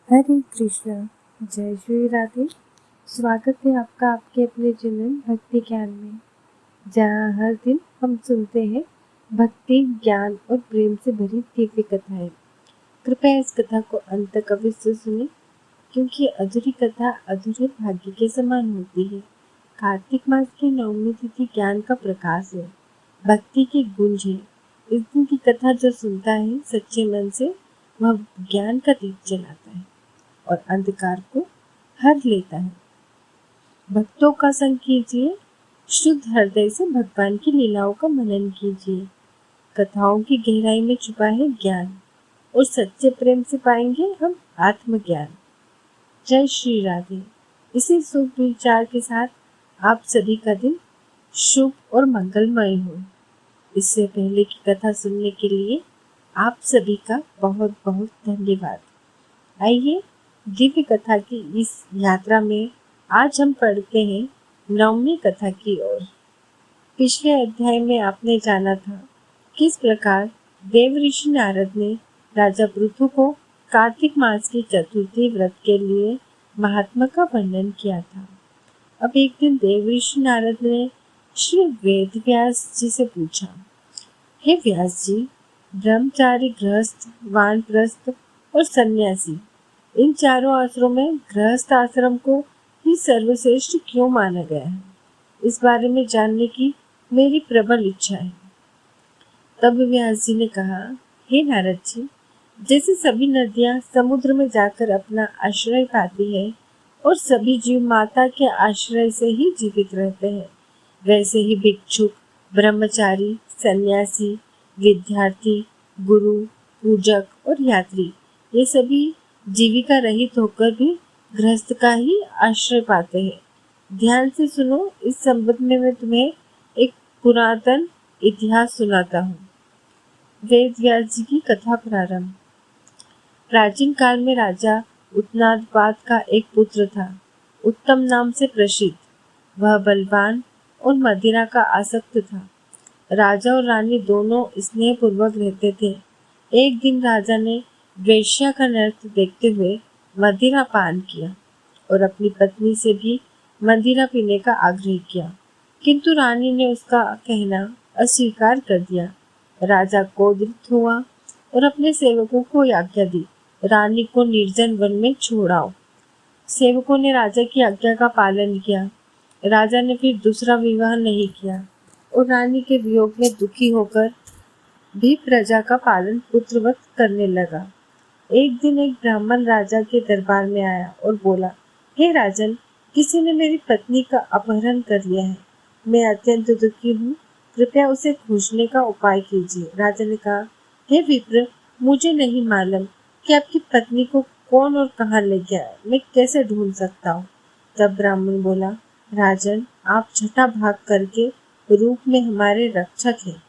हरे कृष्णा। जय श्री राधे। स्वागत है आपका आपके अपने चैनल भक्ति ज्ञान में, जहाँ हर दिन हम सुनते हैं भक्ति ज्ञान और प्रेम से भरी दिव्य कथाएं। कृपया इस कथा को अंत तक अवश्य सुने, क्योंकि अधूरी कथा अधूरे भाग्य के समान होती है। कार्तिक मास की नवमी तिथि ज्ञान का प्रकाश है, भक्ति की गूंज है। इस दिन की कथा जो सुनता है सच्चे मन से, वह ज्ञान का दीप जलाता है और अंधकार को हर लेता है। भक्तों का संग कीजिए, शुद्ध हृदय से भगवान की लीलाओं का मनन कीजिए। कथाओं की गहराई में छुपा है ज्ञान, और सच्चे प्रेम से पाएंगे हम आत्मज्ञान। जय श्री राधे। इसी शुभ विचार के साथ आप सभी का दिन शुभ और मंगलमय हो। इससे पहले की कथा सुनने के लिए आप सभी का बहुत बहुत धन्यवाद। आइए दिव्य कथा की इस यात्रा में आज हम पढ़ते हैं नवमी कथा की ओर। पिछले अध्याय में आपने जाना था किस प्रकार देव ऋषि नारद ने राजा पृथु को कार्तिक मास की चतुर्थी व्रत के लिए महात्मा का वर्णन किया था। अब एक दिन देव ऋषि नारद ने श्री वेद व्यास जी से पूछा, हे व्यास जी, ब्रह्मचारी, गृहस्थ, वानप्रस्थ और सन्यासी, इन चारों आश्रमों में गृहस्थ आश्रम को ही सर्वश्रेष्ठ क्यों माना गया है? इस बारे में जानने की मेरी प्रबल इच्छा है। तब व्यास जी ने कहा, हे नारद जी, जैसे सभी नदियां समुद्र में जाकर अपना आश्रय पाती है और सभी जीव माता के आश्रय से ही जीवित रहते हैं, वैसे ही भिक्षुक, ब्रह्मचारी, सन्यासी, विद्यार्थी, गुरु, पूजक और यात्री, ये सभी जीविका रहित होकर भी गृहस्थ का ही आश्रय पाते हैं। ध्यान से सुनो, इस संबंध में मैं तुम्हें एक पुरातन इतिहास सुनाता हूँ। वेद व्यास जी की कथा प्रारंभ। प्राचीन काल में राजा उत्तानपाद का एक पुत्र था, उत्तम नाम से प्रसिद्ध। वह बलवान और मदिरा का आसक्त था। राजा और रानी दोनों स्नेहपूर्वक रहते थे। एक दिन राजा ने वेश्या का नृत्य देखते हुए मदिरा पान किया और अपनी पत्नी से भी मदिरा पीने का आग्रह किया, किंतु रानी ने उसका कहना अस्वीकार कर दिया। राजा क्रोधित हुआ और अपने सेवकों को आज्ञा दी, रानी को निर्जन वन में छोड़ाओ। सेवकों ने राजा की आज्ञा का पालन किया। राजा ने फिर दूसरा विवाह नहीं किया और रानी के वियोग में दुखी होकर भी प्रजा का पालन पुत्रवत करने लगा। एक दिन एक ब्राह्मण राजा के दरबार में आया और बोला, हे राजन, किसी ने मेरी पत्नी का अपहरण कर लिया है। मैं अत्यंत दुखी हूँ, कृपया उसे खोजने का उपाय कीजिए। राजा ने कहा, हे विप्र, मुझे नहीं मालूम कि आपकी पत्नी को कौन और कहाँ ले गया है। मैं कैसे ढूंढ सकता हूँ? तब ब्राह्मण बोला, राजन, आप छठा भाग करके रूप में हमारे रक्षक हैं।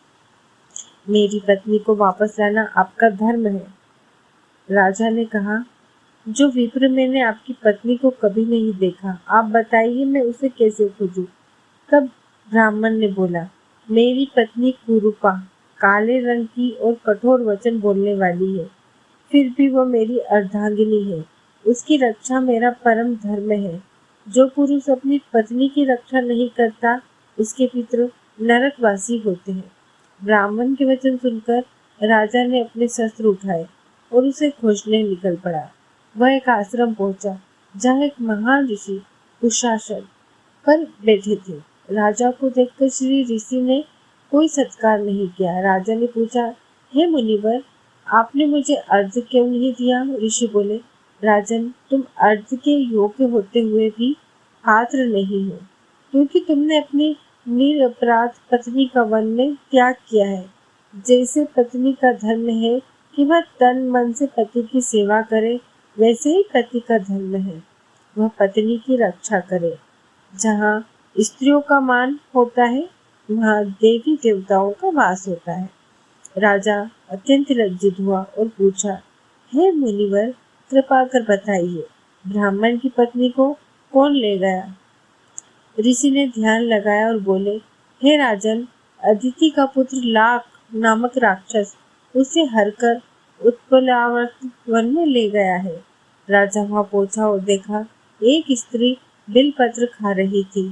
मेरी पत्नी को वापस लाना आपका धर्म है। राजा ने कहा, जो विप्र, मैंने आपकी पत्नी को कभी नहीं देखा, आप बताइए मैं उसे कैसे खोजूं? तब ब्राह्मण ने बोला, मेरी पत्नी कुरूपा, काले रंग की और कठोर वचन बोलने वाली है, फिर भी वो मेरी अर्धांगिनी है। उसकी रक्षा मेरा परम धर्म है। जो पुरुष अपनी पत्नी की रक्षा नहीं करता, उसके पितृ नरकवासी होते हैं। ब्राह्मण के वचन सुनकर राजा ने अपने शस्त्र उठाए और उसे खोजने निकल पड़ा। वह एक आश्रम पहुंचा, जहाँ एक महान ऋषि कुशासन पर बैठे थे। राजा को देखकर श्री ऋषि ने कोई सत्कार नहीं किया। राजा ने पूछा, हे मुनिवर, आपने मुझे अर्घ्य क्यों नहीं दिया? ऋषि बोले, राजन, तुम अर्घ्य के योग्य होते हुए भी पात्र नहीं हो, क्योंकि तुमने अपनी निरपराध पत्नी का वन में त्याग किया है। जैसे पत्नी का धर्म है कि वह तन मन से पति की सेवा करे, वैसे ही पति का धर्म है वह पत्नी की रक्षा करे। जहाँ स्त्रियों का मान होता है, वहाँ देवी देवताओं का वास होता है। राजा अत्यंत लज्जित हुआ और पूछा, हे मुनिवर, कृपा कर बताइए, ब्राह्मण की पत्नी को कौन ले गया? ऋषि ने ध्यान लगाया और बोले, हे राजन, अदिति का पुत्र लाख नामक राक्षस उसे हरकर उत्पलावर्त वन में ले गया है। राजा वहां पहुंचा और देखा एक स्त्री बिलपत्र खा रही थी।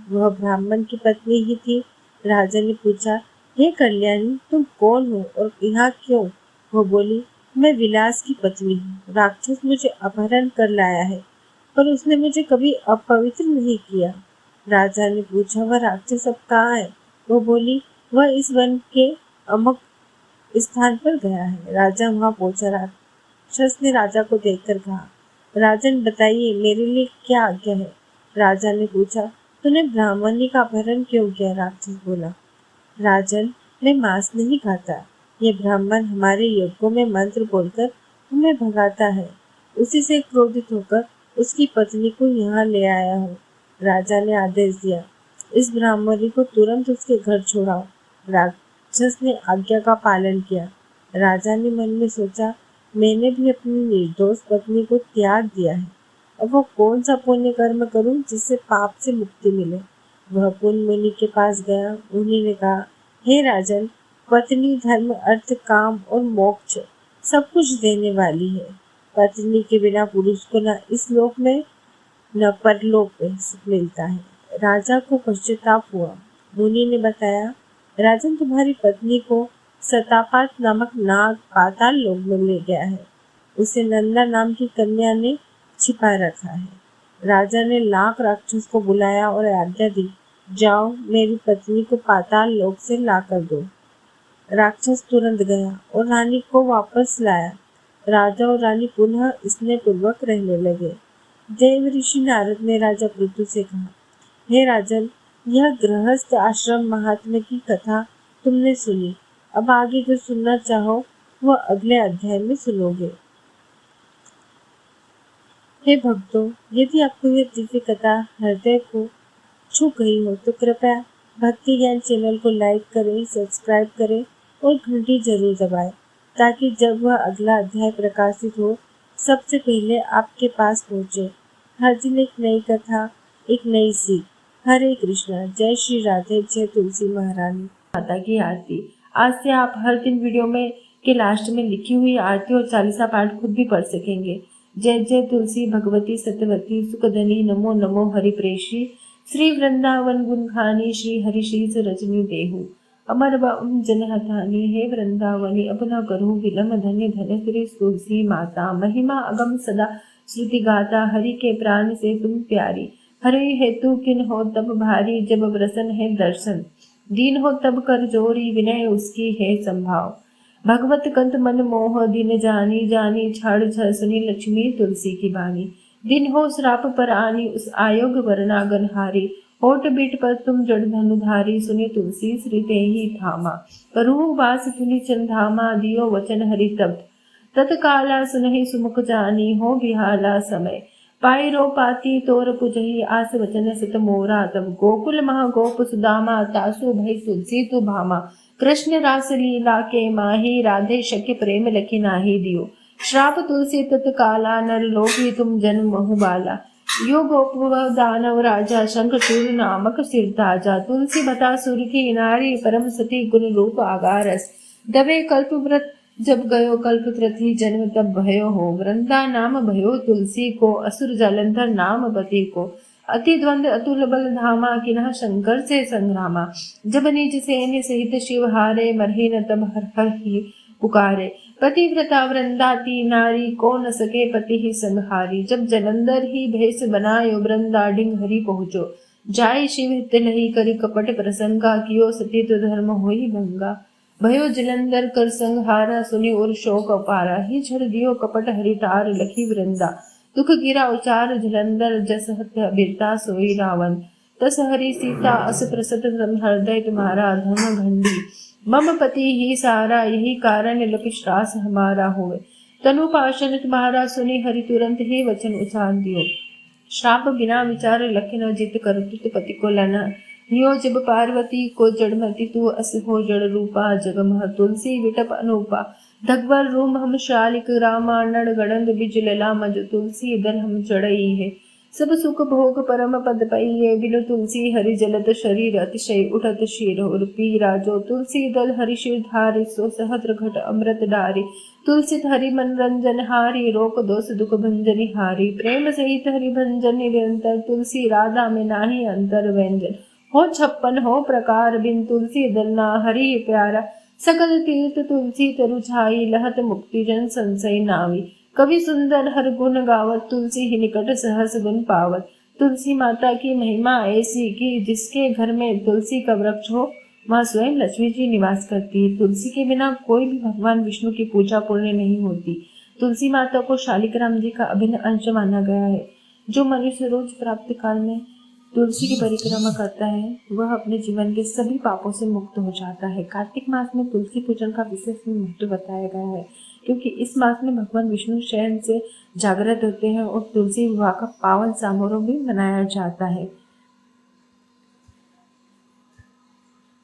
वह ब्राह्मण की पत्नी ही थी। राजा ने पूछा, हे कल्याणी, तुम कौन हो और यहाँ क्यों? वह बोली, मैं विलास की पत्नी हूँ। राक्षस मुझे अपहरण कर लाया है, पर उसने मुझे कभी अपवित्र नहीं किया। राजा ने पूछा, वह राक्षस अब कहाँ है? वो बोली, वह इस वन के अमुक स्थान पर गया है। राजा वहां पहुंचा। राक्षस ने राजा को देखकर कहा, राजन, बताइए मेरे लिए क्या आज्ञा है? राजा ने पूछा, तूने ब्राह्मणी का अपहरण क्यों किया? राक्षस बोला, राजन, मैं मांस नहीं खाता। ये ब्राह्मण हमारे यज्ञों में मंत्र बोलकर हमें भगाता है। उसी से क्रोधित होकर उसकी पत्नी को यहाँ ले आया हूँ। राजा ने आदेश दिया, इस ब्राह्मणी को तुरंत उसके घर छोड़ाओ। राक्षस ने आज्ञा का पालन किया। राजा ने मन में सोचा, मैंने भी अपनी निर्दोष पत्नी को त्याग दिया है। अब वो कौन सा पुण्य कर्म करूं जिससे पाप से मुक्ति मिले? वह पुण्य मुनि के पास गया। मुनि ने कहा, हे राजन, पत्नी धर्म, अर्थ, काम और मोक्ष सब कुछ देने वाली है। पत्नी के बिना पुरुष को न इस लोक में न परलोक में सुख मिलता है। राजा को पश्चाताप हुआ। मुनि ने बताया, राजन, तुम्हारी पत्नी को सतापात नामक नाग पाताल लोक में ले गया है। उसे नंदा नाम की कन्या ने छिपा रखा है। राजा ने लाख राक्षस को बुलाया और आज्ञा दी, जाओ मेरी पत्नी को पाताल लोक से ला कर दो। राक्षस तुरंत गया और रानी को वापस लाया। राजा और रानी पुनः स्नेह पूर्वक रहने लगे। देव ऋषि नारद ने राजा पृथु से कहा, हे राजन, यह गृहस्थ आश्रम महात्म्य की कथा तुमने सुनी। अब आगे जो सुनना चाहो वह अगले अध्याय में सुनोगे। हे भक्तों, यदि आपको यह दिव्य कथा हृदय को छू गई हो तो कृपया भक्ति ज्ञान चैनल को लाइक करें, सब्सक्राइब करें और घंटी जरूर दबाएं, ताकि जब वह अगला अध्याय प्रकाशित हो सबसे पहले आपके पास पहुंचे। हर दिन एक नई कथा, एक नई सीख। हरे कृष्णा। जय श्री राधे। जय तुलसी महारानी माता की आरती। आज से आप हर दिन वीडियो में के लास्ट में लिखी हुई आरती और चालीसा पाठ खुद भी पढ़ सकेंगे। जय जय तुलसी भगवती सत्यवती सुखदनी, नमो नमो हरिप्रेषी, श्री वृंदावन गुणखानी, श्री हरिशीस रजनी देहु, अमर बम जनहतानी, हे वृंदावनी अब न करो विलम, धन्य धन्य श्री तुलसी माता, महिमा अगम सदा श्रुति गाता, हरि के प्राण से तुम प्यारी, हरे हेतु किन हो तब भारी, जब प्रसन्न है दर्शन, दीन हो तब कर जोरी, विनय उसकी है संभाव, भगवत कंत मन मोह, दिन जानी जानी छाड़ छ, सुनी लक्ष्मी तुलसी की बानी, दिन हो श्राप पर आनी, उस आयोग वरनागन हारी, होठ बीट पर तुम जड़ धनुधारी, सुनी तुलसी श्री ते ही थामा, करूँ वास तुनि चंधामा, दियो वचन हरि तब, तत्काला सुनहि सुमुख जानी, हो बिहाला समय, पायरो पाती तोर पुजहि, आस वचन सत मोरा, तब गोकुल मह गोप सुदामा, तासु भई तुलसी तु भामा, कृष्ण रास लीला के माही, राधे शक्य प्रेम लखि नाही दियो, श्राप तुलसी तत्काला, नर लोकी तुम जन्म महु बाला, यो गोप दानव राजा, शंखचूड़ नामक सिर ताजा, तुलसी बता सुर की नारी, परम सती गुण रूप आगारस, दबे कल्प व्रत जब गयो कल्प त्रथी, जन्म तब भयो हो, वृंदा नाम भयो तुलसी को, असुर जालंधर नाम पति को, अति द्वंद अतुल बल धामा, किन्ह शंकर से संग्रामा, जब निज सेन सहित शिव हारे, मरहि न तब हर हर ही पुकारे, पतिव्रता वृंदाती नारी, को न सके पति ही संहारी, जब जलंधर ही भेष बनायो, वृंदा डिंग हरि पहुँचो, जाय शिव तिलहि करि कपट प्रसंगा, कियो सती तो धर्म होई भंगा, भयो जलंधर कर संहारा, सुनि और शोक अपारा, ही छड़ दियो कपट हरिटार, लखी वृंदा, दुख गिरा उचार जलंधर, जस हत्या बिरता सोई रावण, तस हरि सीता अस प्रसत हृदय तुम्हारा, धर्म घंडी मम पति ही सारा, यही कारण लपिश्रास हमारा होवे, तनु पाशन तुम्हारा, सुनि हरि तुरंत ही वचन उचार दियो, श्राप बिना विचार लखि न जित, कर तुत पति को लना, हियो जब पार्वती को जड़मति, तू अस हो जड़ रूपा, जगमह तुलसी विटप अनूपा, धगवर रूम हम शालिक रामा, नड़ गड़ंद बिज लला मज, तुलसी दल हम चढ़ई है, सब सुख भोग परम पद पाइये, बिनु तुलसी हरि जलत शरीर, अतिशय उठत शीर और पीरा। जो तुलसी दल हरि शिर धारी, सो सहस्र घट अमृत डारी। तुलसी हरि मनरंजन हारी, रोक दोष दुख भंजनि हारी। प्रेम सहित हरि भंजन निरंतर, तुलसी राधा में नाही अंतर। व्यंजन हो 56 हो प्रकार, बिन तुलसी दल ना हरि प्यारा। सकल तीर्थ तुलसी तरु छाई, लहत मुक्ति जन संशय नावी। कवि सुंदर हर गुण गावत, तुलसी ही निकट सहस गुण पावत। तुलसी माता की महिमा ऐसी कि जिसके घर में तुलसी का वृक्ष हो, वहाँ स्वयं लक्ष्मी जी निवास करती है। तुलसी के बिना कोई भी भगवान विष्णु की पूजा पूर्ण नहीं होती। तुलसी माता को शालिग्राम जी का अभिन्न अंश माना गया है। जो मनुष्य रोज प्राप्त काल में तुलसी की परिक्रमा करता है, वह अपने जीवन के सभी पापों से मुक्त हो जाता है। कार्तिक मास में तुलसी पूजन का विशेष महत्व बताया गया है, क्योंकि इस मास में भगवान विष्णु शयन से जागृत होते हैं और तुलसी विवाह का पावन समारोह भी मनाया जाता है।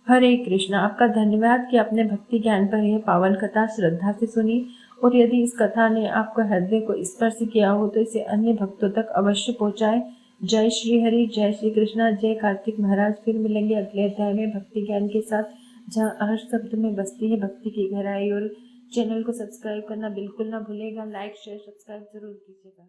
हरे कृष्णा। आपका धन्यवाद कि आपने भक्ति ज्ञान पर यह पावन कथा श्रद्धा से सुनी, और यदि इस कथा ने आपको हृदय को स्पर्श किया हो तो इसे अन्य भक्तों तक अवश्य पहुंचाएं। जय श्री हरि, जय श्री कृष्णा, जय कार्तिक महाराज। फिर मिलेंगे अगले अध्याय में भक्ति ज्ञान के साथ, जहाँ हर शब्द में बसती है भक्ति की गहराई। और चैनल को सब्सक्राइब करना बिल्कुल ना भूलेगा। लाइक शेयर सब्सक्राइब जरूर कीजिएगा।